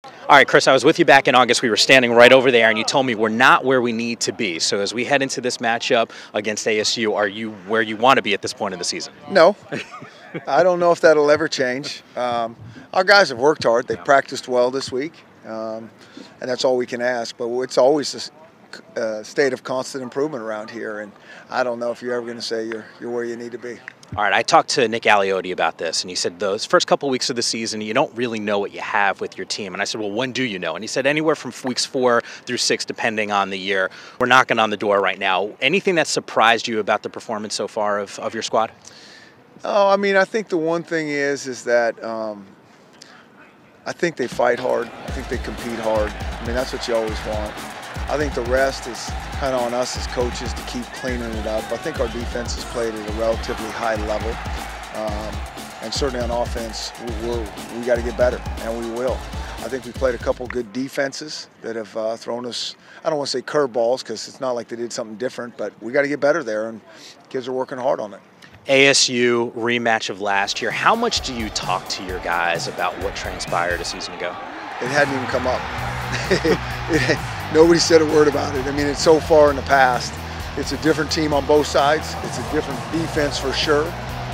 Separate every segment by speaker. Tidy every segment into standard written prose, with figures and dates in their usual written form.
Speaker 1: All right, Chris, I was with you back in August. We were standing right over there, and you told me we're not where we need to be. So as we head into this matchup against ASU, are you where you want to be at this point in the season?
Speaker 2: No, I don't know if that'll ever change. Our guys have worked hard. They practiced well this week, and that's all we can ask. But it's always a state of constant improvement around here, and I don't know if you're ever going to say you're where you need to be.
Speaker 1: All right, I talked to Nick Aliotti about this, and he said those first couple weeks of the season, you don't really know what you have with your team. And I said, well, when do you know? And he said anywhere from weeks 4 through 6, depending on the year. We're knocking on the door right now. Anything that surprised you about the performance so far of your squad?
Speaker 2: Oh, I mean, I think the one thing is that I think they fight hard. I think they compete hard. I mean, that's what you always want. I think the rest is kind of on us as coaches to keep cleaning it up. I think our defense has played at a relatively high level. And certainly on offense, we got to get better, and we will. I think we played a couple good defenses that have thrown us, I don't want to say curveballs because it's not like they did something different, but we got to get better there, and kids are working hard on it.
Speaker 1: ASU rematch of last year. How much do you talk to your guys about what transpired a season ago?
Speaker 2: It hadn't even come up. Nobody said a word about it. I mean, it's so far in the past. It's a different team on both sides. It's a different defense for sure.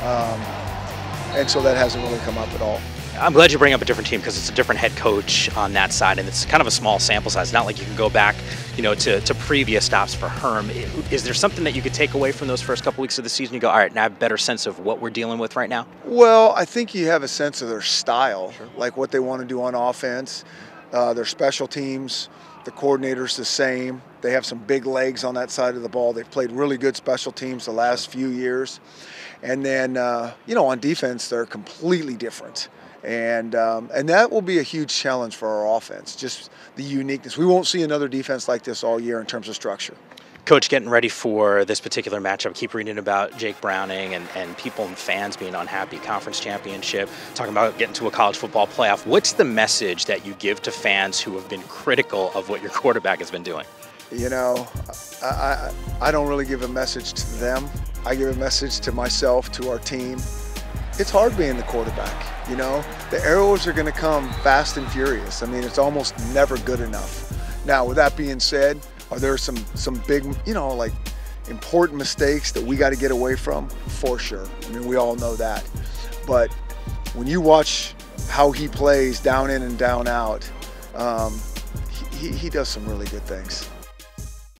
Speaker 2: And so that hasn't really come up at all.
Speaker 1: I'm glad you bring up a different team because it's a different head coach on that side, and it's kind of a small sample size. Not like you can go back, to previous stops for Herm. Is there something that you could take away from those first couple weeks of the season? You go, all right, now I have a better sense of what we're dealing with right now?
Speaker 2: Well, I think you have a sense of their style, like what they want to do on offense, their special teams. The coordinator's the same. They have some big legs on that side of the ball. They've played really good special teams the last few years. And then, on defense, they're completely different. And that will be a huge challenge for our offense, just the uniqueness. We won't see another defense like this all year in terms of structure.
Speaker 1: Coach, getting ready for this particular matchup, I keep reading about Jake Browning and people and fans being unhappy, conference championship, talking about getting to a college football playoff. What's the message that you give to fans who have been critical of what your quarterback has been doing?
Speaker 2: I don't really give a message to them. I give a message to myself, to our team. It's hard being the quarterback, The arrows are going to come fast and furious. I mean, it's almost never good enough. Now, with that being said, are there some big, important mistakes that we got to get away from? For sure. I mean, we all know that. But when you watch how he plays down in and down out, he does some really good things.